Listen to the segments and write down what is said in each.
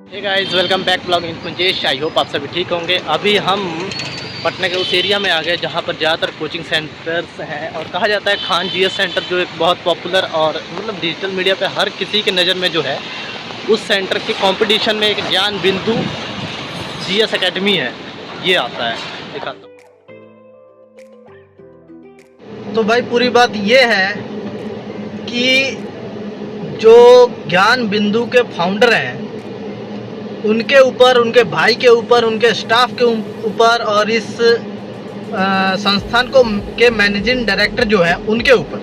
Hey guys, welcome back blog in Kunjesh. I hope आप सभी ठीक होंगे। अभी हम पटना के उस एरिया में आ गए जहाँ पर ज़्यादातर कोचिंग सेंटर्स हैं और कहा जाता है खान जीएस सेंटर जो एक बहुत पॉपुलर और मतलब डिजिटल मीडिया पे हर किसी के नज़र में जो है, उस सेंटर के कंपटीशन में एक ज्ञान बिंदु जीएस एकेडमी है, ये आता है। दिखाता हूँ। तो भाई पूरी बात ये है कि जो ज्ञान बिंदु के फाउंडर हैं उनके ऊपर, उनके भाई के ऊपर, उनके स्टाफ के ऊपर और इस संस्थान को के मैनेजिंग डायरेक्टर जो है उनके ऊपर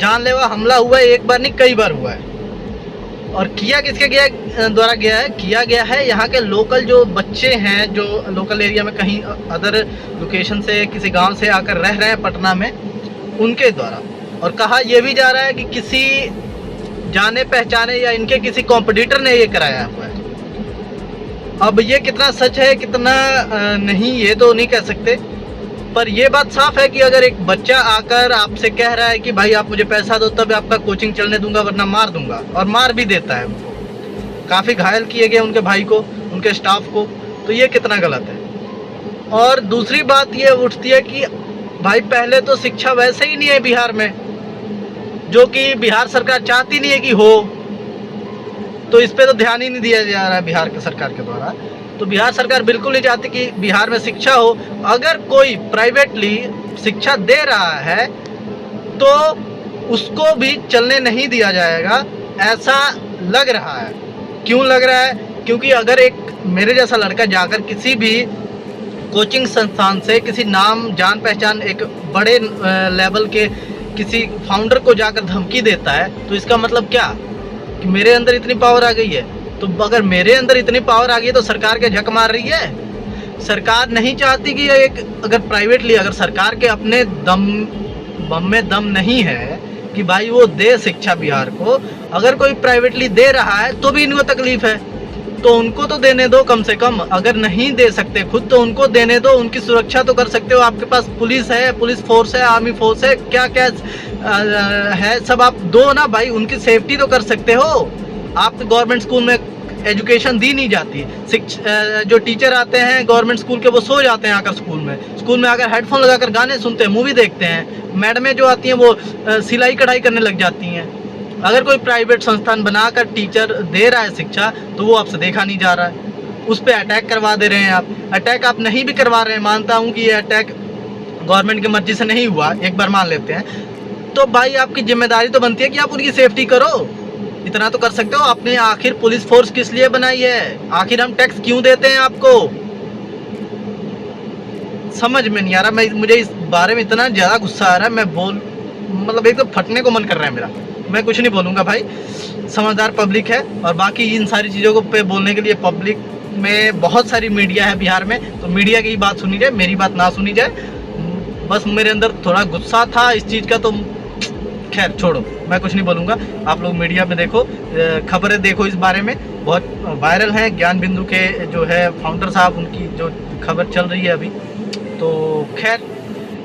जानलेवा हमला हुआ है। एक बार नहीं, कई बार हुआ है। और किया किसके द्वारा गया है? किया गया है यहाँ के लोकल जो बच्चे हैं, जो लोकल एरिया में कहीं अदर लोकेशन से, किसी गांव से आकर रह रहे हैं पटना में, उनके द्वारा। और कहा यह भी जा रहा है कि किसी जाने पहचाने या इनके किसी कॉम्पिटिटर ने ये कराया हुआ है। अब ये कितना सच है कितना नहीं, ये तो नहीं कह सकते, पर ये बात साफ है कि अगर एक बच्चा आकर आपसे कह रहा है कि भाई आप मुझे पैसा दो तब आपका कोचिंग चलने दूंगा वरना मार दूंगा, और मार भी देता है उनको, काफ़ी घायल किए गए उनके भाई को, उनके स्टाफ को, तो ये कितना गलत है। और दूसरी बात ये उठती है कि भाई पहले तो शिक्षा वैसे ही नहीं है बिहार में, जो कि बिहार सरकार चाहती नहीं है कि हो, तो इस पे तो ध्यान ही नहीं दिया जा रहा है बिहार के सरकार के द्वारा। तो बिहार सरकार बिल्कुल नहीं चाहती कि बिहार में शिक्षा हो। अगर कोई प्राइवेटली शिक्षा दे रहा है तो उसको भी चलने नहीं दिया जाएगा, ऐसा लग रहा है। क्यों लग रहा है? क्योंकि अगर एक मेरे जैसा लड़का जाकर किसी भी कोचिंग संस्थान से किसी नाम जान पहचान एक बड़े लेवल के किसी फाउंडर को जाकर धमकी देता है, तो इसका मतलब क्या कि मेरे अंदर इतनी पावर आ गई है। तो अगर मेरे अंदर इतनी पावर आ गई है तो सरकार के झक मार रही है। सरकार नहीं चाहती कि एक अगर प्राइवेटली, अगर सरकार के अपने बम में दम नहीं है कि भाई वो दे शिक्षा बिहार को, अगर कोई प्राइवेटली दे रहा है तो भी इनको तकलीफ है, तो उनको तो देने दो कम से कम। अगर नहीं दे सकते खुद तो उनको देने दो, उनकी सुरक्षा तो कर सकते हो। आपके पास पुलिस है, पुलिस फोर्स है, आर्मी फोर्स है, क्या क्या है, सब आप दो ना भाई, उनकी सेफ्टी तो कर सकते हो। आप तो गवर्नमेंट स्कूल में एजुकेशन दी नहीं जाती। जो टीचर आते हैं गवर्नमेंट स्कूल के, वो सो जाते हैं आकर स्कूल में आकर हेडफोन लगाकर गाने सुनते हैं, मूवी देखते हैं। मैडमें जो आती हैं वो सिलाई कढ़ाई करने लग जाती हैं। अगर कोई प्राइवेट संस्थान बनाकर टीचर दे रहा है शिक्षा, तो वो आपसे देखा नहीं जा रहा है, उस पर अटैक करवा दे रहे हैं आप। अटैक आप नहीं भी करवा रहे हैं, मानता हूँ कि ये अटैक गवर्नमेंट की मर्जी से नहीं हुआ, एक बार मान लेते हैं, तो भाई आपकी जिम्मेदारी तो बनती है कि आप उनकी सेफ्टी करो। इतना तो कर सकते हो। आपने आखिर पुलिस फोर्स किस लिए बनाई है? आखिर हम टैक्स क्यों देते हैं आपको? समझ में नहीं आ रहा। मुझे इस बारे में इतना ज़्यादा गुस्सा आ रहा है, मतलब एकदम फटने को मन कर रहा है मेरा। मैं कुछ नहीं बोलूँगा भाई, समझदार पब्लिक है, और बाकी इन सारी चीज़ों को पे बोलने के लिए पब्लिक में बहुत सारी मीडिया है बिहार में, तो मीडिया की बात सुनी जाए, मेरी बात ना सुनी जाए। बस मेरे अंदर थोड़ा गुस्सा था इस चीज़ का, तो खैर छोड़ो, मैं कुछ नहीं बोलूँगा। आप लोग मीडिया में देखो, खबरें देखो, इस बारे में बहुत वायरल हैं। ज्ञान बिंदु के जो है फाउंडर साहब, उनकी जो खबर चल रही है अभी, तो खैर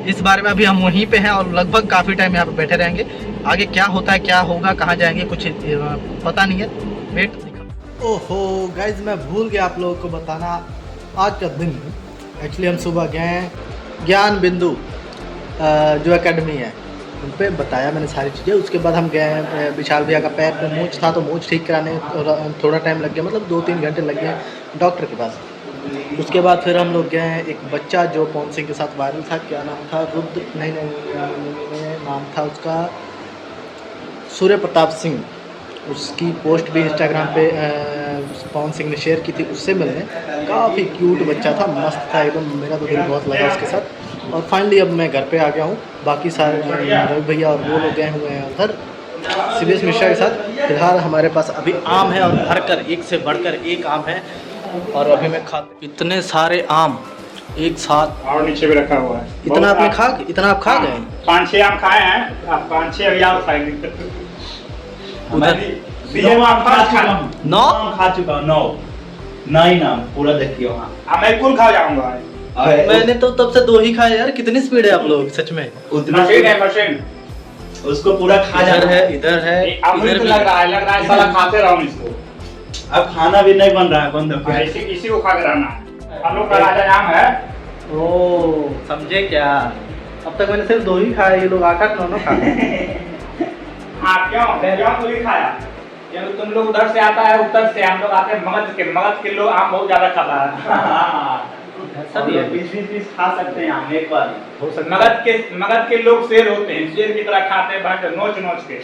इस बारे में अभी हम वहीं पे हैं और लगभग काफ़ी टाइम यहाँ पे बैठे रहेंगे। आगे क्या होता है, क्या होगा, कहाँ जाएंगे, कुछ पता नहीं है। वेट। ओहो गाइज, मैं भूल गया आप लोगों को बताना, आज का दिन एक्चुअली हम सुबह गए हैं ज्ञान बिंदु जो एकेडमी है, उन पर बताया मैंने सारी चीज़ें। उसके बाद हम गए हैं, विशाल भैया का पैर में मूंछ था तो मूंछ ठीक कराने थोड़ा टाइम लग गया, मतलब 2-3 घंटे लग गए डॉक्टर के पास। उसके बाद फिर हम लोग गए हैं, एक बच्चा जो पवन सिंह के साथ वायरल था, क्या नाम था, रुद्र नहीं नाम था उसका, सूर्य प्रताप सिंह, उसकी पोस्ट भी इंस्टाग्राम पे पवन सिंह ने शेयर की थी, उससे मिलने। काफ़ी क्यूट बच्चा था, मस्त था एकदम, मेरा तो दिल बहुत लगा उसके साथ। और फाइनली अब मैं घर पे आ गया हूँ। बाकी सारे रवि भैया और वो लोग गए हुए हैं उधर सीबीएस मिश्रा के साथ। फिलहाल हमारे पास अभी आम है, और भरकर एक से बढ़कर एक आम है, और अभी मैं इतने सारे आम एक साथ, और नीचे भी रखा हुआ है। इतना आप खा गए? 5-6 आम खाए हैं, आप 5-6 अभी आम खाएंगे। उधर 9 खा चुका हूँ, 9 आम पूरा देखिए वहाँ। मैं कुल खा जाऊंगा। मैंने तो तब से 2 ही खाए यार। कितनी स्पीड है आप लोग सच में? उतना मशीन उसको पूरा खा जा रहा है। इधर है अब मुझे तो लग रहा है साला खाते रहो इसको। अब खाना भी नहीं बन रहा है, बंद हाँ, इसी को खा के रहना है। हम लोग का राजा नाम है। ओ समझे क्या? अब तक मैंने सिर्फ 2 ही खाया, ये लोग 8-8 9 खाए। हाँ क्यों पूरी खाया? क्योंकि तुम लोग उधर से आता है, उत्तर से हम लोग आते हैं मगध के लोग आम बहुत ज्यादा खाता है। ऐसा भी है। 20-20 पीस खा सकते हैं हम एक बार। हो सकता है। मगध के लोग शेर होते हैं, शेर की तरह खाते हैं, नोच नोच के।